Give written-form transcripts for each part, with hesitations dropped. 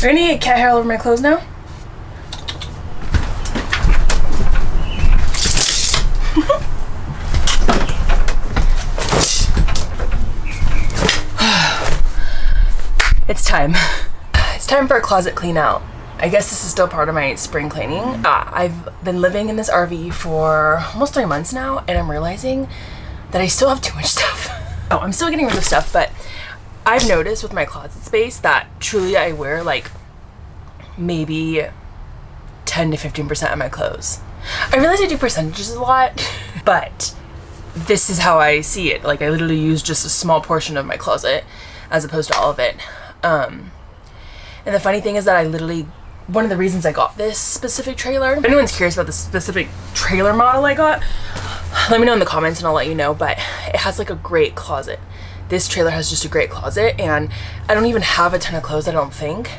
We're gonna get cat hair all over my clothes now. It's time. It's time for a closet clean out. I guess this is still part of my spring cleaning. I've been living in this RV for almost 3 months now, and I'm realizing that I still have too much stuff. Oh, I'm still getting rid of stuff, but I've noticed with my closet space that truly I wear like maybe 10 to 15% of my clothes. I realize I do percentages a lot, but this is how I see it. Like I literally use just a small portion of my closet as opposed to all of it. And the funny thing is that I literally, one of the reasons I got this specific trailer, if anyone's curious about the specific trailer model I got, let me know in the comments and I'll let you know, but it has like a great closet. This trailer has just a great closet, and I don't even have a ton of clothes, I don't think.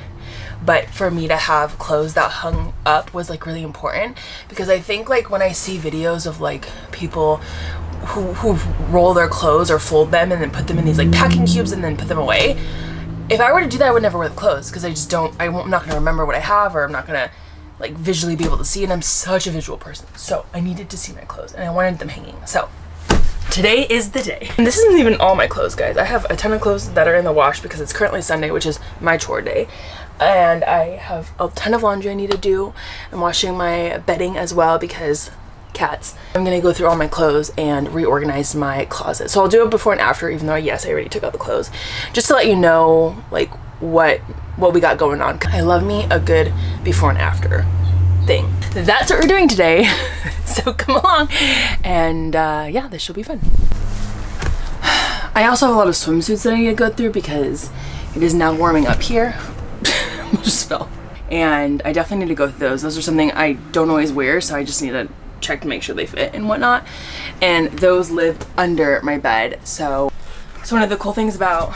But for me to have clothes that hung up was like really important, because I think like when I see videos of like people who roll their clothes or fold them and then put them in these like packing cubes and then put them away, if I were to do that I would never wear the clothes, because I'm not gonna remember what I have, or I'm not gonna like visually be able to see, and I'm such a visual person, so I needed to see my clothes and I wanted them hanging. So today is the day. And this isn't even all my clothes, guys. I have a ton of clothes that are in the wash because it's currently Sunday, which is my chore day. And I have a ton of laundry I need to do. I'm washing my bedding as well because cats. I'm gonna go through all my clothes and reorganize my closet. So I'll do it before and after, even though yes, I already took out the clothes. Just to let you know like what we got going on. I love me a good before and after thing. That's what we're doing today. So come along, and yeah, this should be fun. I also have a lot of swimsuits that I need to go through because it is now warming up here. Just fell. And I definitely need to go through those. Those are something I don't always wear, so I just need to check to make sure they fit and whatnot. And those lived under my bed. So one of the cool things about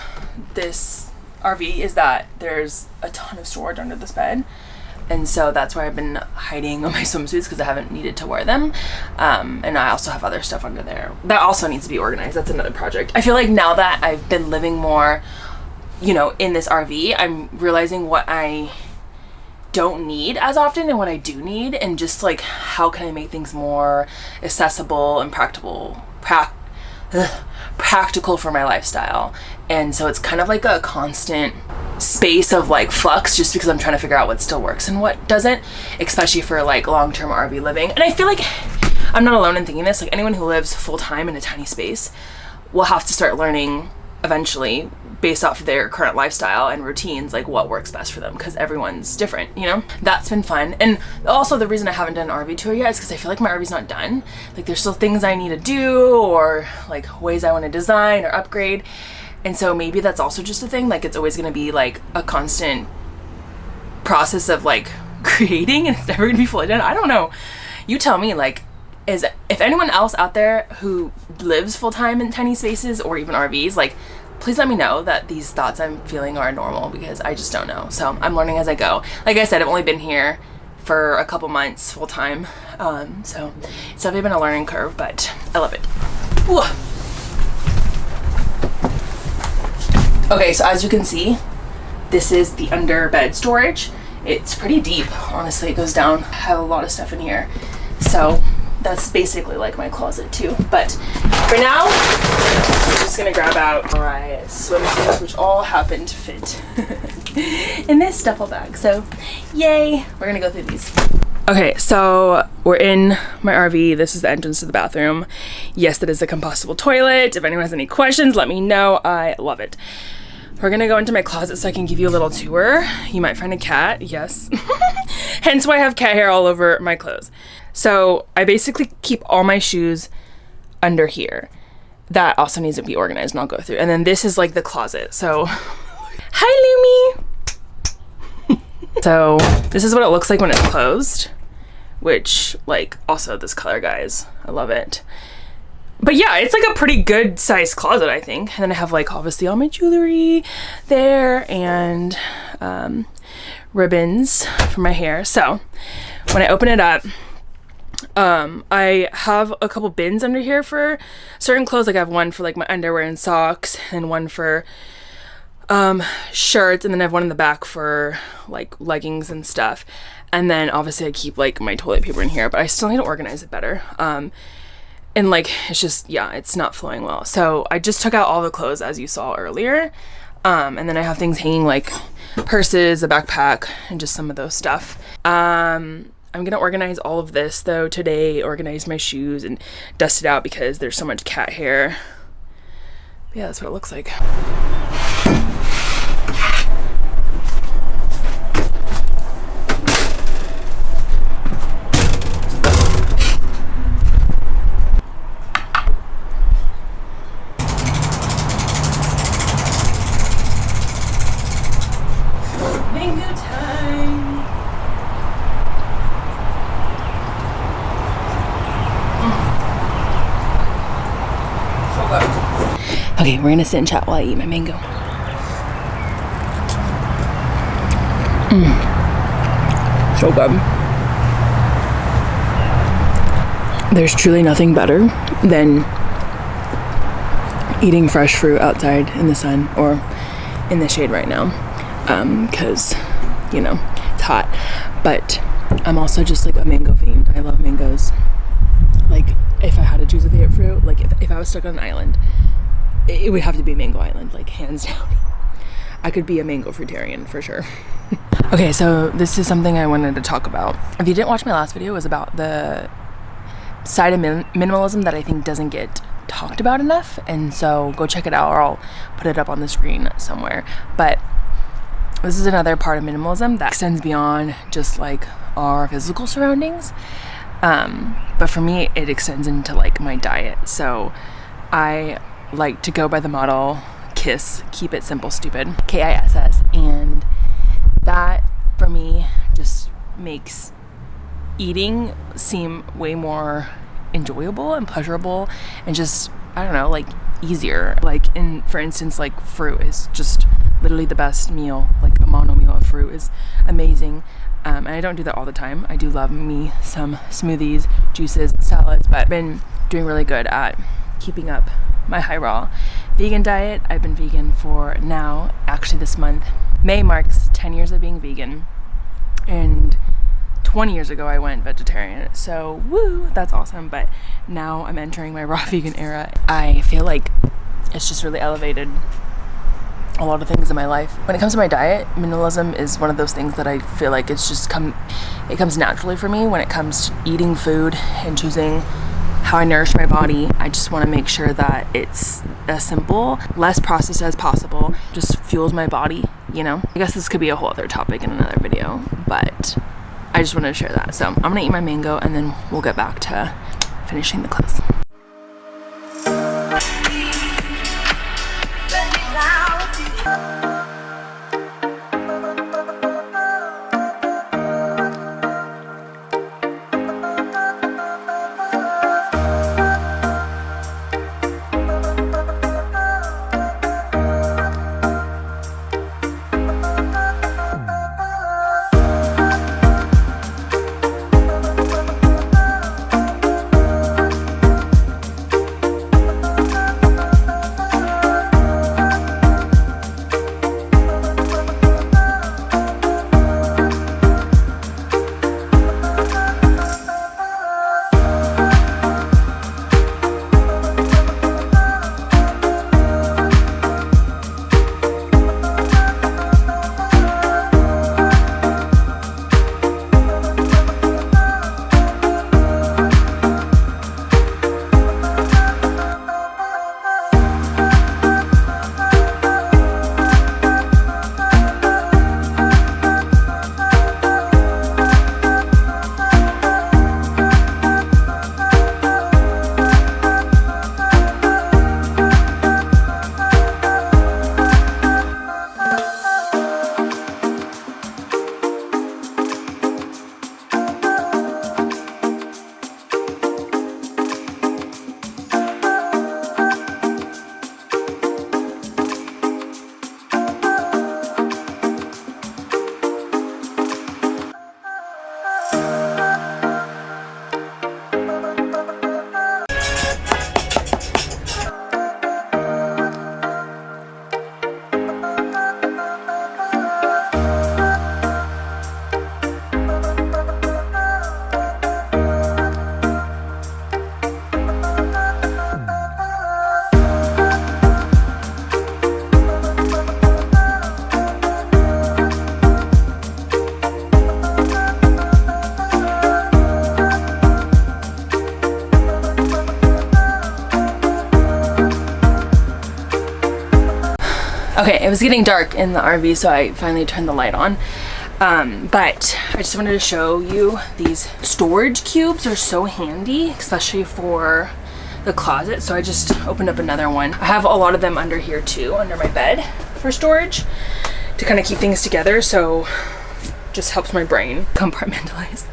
this RV is that there's a ton of storage under this bed. And so that's where I've been hiding all my swimsuits, because I haven't needed to wear them. And I also have other stuff under there that also needs to be organized. That's another project. I feel like now that I've been living more, you know, in this RV, I'm realizing what I don't need as often and what I do need, and just like how can I make things more accessible and practical for my lifestyle. And so it's kind of like a constant space of like flux, just because I'm trying to figure out what still works and what doesn't, especially for like long-term RV living. And I feel like I'm not alone in thinking this. Like anyone who lives full-time in a tiny space will have to start learning eventually, based off of their current lifestyle and routines, like what works best for them, because everyone's different, you know? That's been fun. And also the reason I haven't done an RV tour yet is because I feel like my RV's not done. Like there's still things I need to do, or like ways I want to design or upgrade. And so maybe that's also just a thing, like it's always going to be like a constant process of like creating, and it's never gonna be fully done. I don't know, you tell me. Like, if anyone else out there who lives full-time in tiny spaces or even RVs, like please let me know that these thoughts I'm feeling are normal, because I just don't know. So I'm learning as I go. Like I said, I've only been here for a couple months full-time, so it's definitely been a learning curve, but I love it. Ooh. Okay, so as you can see, this is the under bed storage. It's pretty deep, honestly. It goes down. I have a lot of stuff in here, so that's basically like my closet too. But for now, I'm just gonna grab out my swimsuits, which all happen to fit in this duffel bag. So yay, we're gonna go through these. Okay, so we're in my RV. This is the entrance to the bathroom. Yes, that is a compostable toilet. If anyone has any questions, let me know. I love it. We're gonna go into my closet so I can give you a little tour. You might find a cat, yes. Hence why I have cat hair all over my clothes. So I basically keep all my shoes under here. That also needs to be organized, and I'll go through. And then this is like the closet. So, hi Lumi! So this is what it looks like when it's closed, which like also this color, guys, I love it. But yeah, it's like a pretty good sized closet, I think. And then I have like obviously all my jewelry there, and ribbons for my hair. So when I open it up, I have a couple bins under here for certain clothes. Like I have one for like my underwear and socks, and one for shirts, and then I have one in the back for like leggings and stuff. And then obviously I keep like my toilet paper in here, but I still need to organize it better. And like, it's just, yeah, it's not flowing well. So I just took out all the clothes as you saw earlier. And then I have things hanging like purses, a backpack, and just some of those stuff. I'm gonna organize all of this though today, organize my shoes and dust it out because there's so much cat hair. But yeah, that's what it looks like. Okay, we're gonna sit and chat while I eat my mango. So good. There's truly nothing better than eating fresh fruit outside in the sun or in the shade right now, because, you know, it's hot. But I'm also just like a mango fiend. I love mangoes. Like, if I had to choose a favorite fruit, like if I was stuck on an island, it would have to be Mango Island, like hands down. I could be a mango fruitarian for sure. Okay, so this is something I wanted to talk about. If you didn't watch my last video, it was about the side of minimalism that I think doesn't get talked about enough. And so go check it out, or I'll put it up on the screen somewhere. But this is another part of minimalism that extends beyond just like our physical surroundings. But for me, it extends into like my diet. So I like to go by the model KISS, keep it simple, stupid, KISS, and that for me just makes eating seem way more enjoyable and pleasurable and just, I don't know, like easier. Like for instance, like fruit is just literally the best meal. Like a mono meal of fruit is amazing. And I don't do that all the time. I do love me some smoothies, juices, salads, but I've been doing really good at keeping up my high raw vegan diet. I've been vegan for now, actually this month, May marks 10 years of being vegan, and 20 years ago I went vegetarian, so woo, that's awesome. But now I'm entering my raw vegan era. I feel like it's just really elevated a lot of things in my life. When it comes to my diet, minimalism is one of those things that I feel like it comes naturally for me. When it comes to eating food and choosing how I nourish my body, I just want to make sure that it's as simple, less processed as possible, just fuels my body, you know? I guess this could be a whole other topic in another video, but I just wanted to share that. So I'm gonna eat my mango and then we'll get back to finishing the clothes. Okay, it was getting dark in the RV, so I finally turned the light on. But I just wanted to show you these storage cubes are so handy, especially for the closet. So I just opened up another one. I have a lot of them under here too, under my bed for storage to kind of keep things together. So just helps my brain compartmentalize.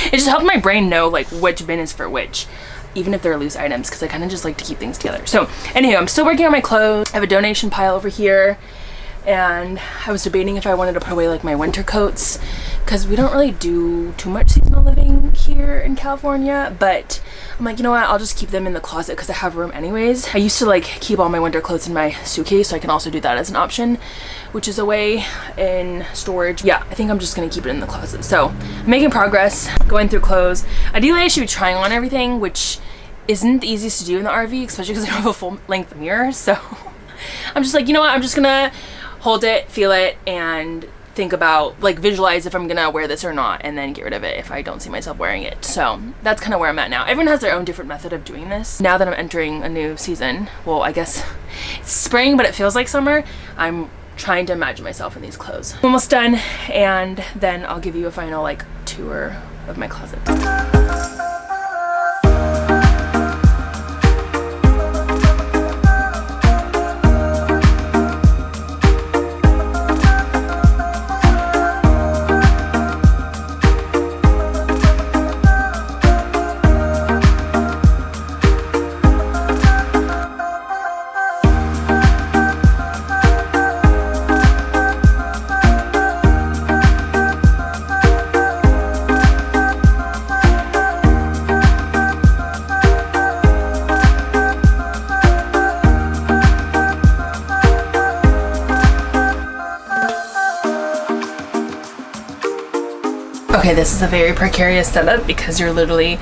It just helps my brain know like which bin is for which, even if they're loose items, because I kind of just like to keep things together. So anyway, I'm still working on my clothes. I have a donation pile over here, and I was debating if I wanted to put away like my winter coats, because we don't really do too much seasonal living here in California, but I'm like, you know what, I'll just keep them in the closet because I have room anyways. I used to like keep all my winter clothes in my suitcase, so I can also do that as an option, which is a way in storage. Yeah, I think I'm just gonna keep it in the closet. So I'm making progress, going through clothes. Ideally, I should be trying on everything, which isn't the easiest to do in the RV, especially because I don't have a full length mirror. So I'm just like, you know what, I'm just gonna hold it, feel it, and think about, like, visualize if I'm gonna wear this or not, and then get rid of it if I don't see myself wearing it. So that's kind of where I'm at now. Everyone has their own different method of doing this. Now that I'm entering a new season, well, I guess it's spring, but it feels like summer, I'm trying to imagine myself in these clothes. I'm almost done, and then I'll give you a final, like, tour of my closet. Okay, this is a very precarious setup because you're literally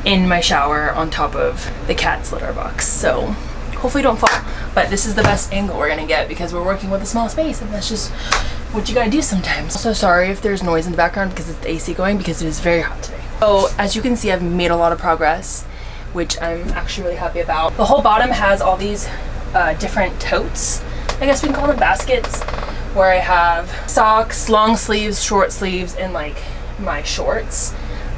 in my shower on top of the cat's litter box. So hopefully don't fall. But this is the best angle we're gonna get because we're working with a small space, and that's just what you gotta do sometimes. Also sorry if there's noise in the background because it's the AC going, because it is very hot today. So as you can see, I've made a lot of progress, which I'm actually really happy about. The whole bottom has all these different totes, I guess we can call them baskets, where I have socks, long sleeves, short sleeves, and like my shorts.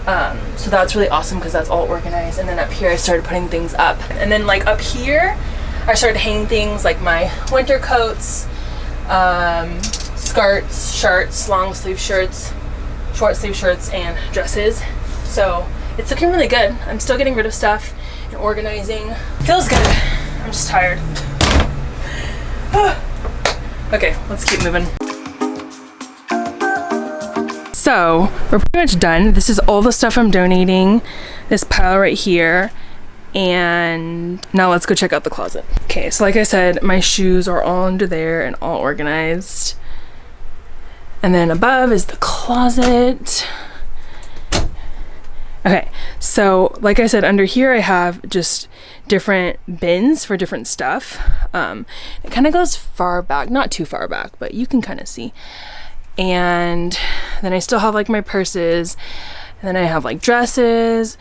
So that's really awesome because that's all organized. And then up here I started putting things up, and then like up here I started hanging things like my winter coats, skirts, shirts, long sleeve shirts, short sleeve shirts, and dresses. So it's looking really good. I'm still getting rid of stuff and organizing. Feels good. I'm just tired. Okay, let's keep moving. So we're pretty much done. This is all the stuff I'm donating, this pile right here, and now let's go check out the closet. Okay, so like I said, my shoes are all under there and all organized. And then above is the closet. Okay, so like I said, under here I have just different bins for different stuff. It kind of goes far back, not too far back, but you can kind of see. And then I still have like my purses, and then I have like dresses,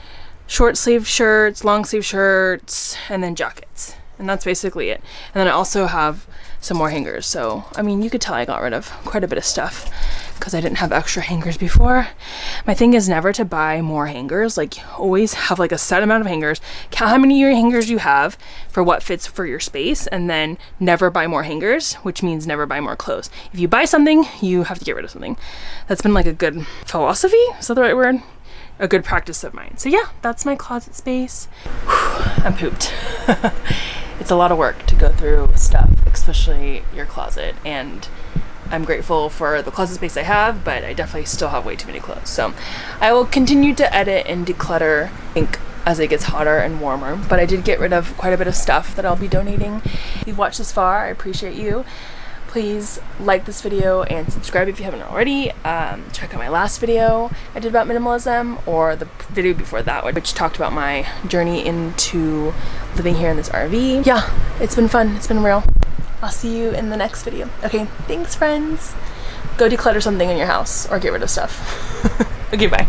short sleeve shirts, long sleeve shirts, and then jackets, and that's basically it. And then I also have some more hangers. So I mean, you could tell I got rid of quite a bit of stuff because I didn't have extra hangers before. My thing is never to buy more hangers. Like, always have like a set amount of hangers, count how many hangers you have for what fits for your space, and then never buy more hangers, which means never buy more clothes. If you buy something, you have to get rid of something. That's been like a good philosophy, is that the right word? A good practice of mine. So yeah, that's my closet space. Whew, I'm pooped. It's a lot of work to go through stuff, especially your closet, and I'm grateful for the closet space I have, but I definitely still have way too many clothes. So I will continue to edit and declutter, I think, as it gets hotter and warmer. But I did get rid of quite a bit of stuff that I'll be donating. If you've watched this far, I appreciate you. Please like this video and subscribe if you haven't already. Check out my last video I did about minimalism, or the video before that, which talked about my journey into living here in this RV. Yeah, it's been fun. It's been real. I'll see you in the next video. Okay, thanks friends. Go declutter something in your house or get rid of stuff. Okay, bye.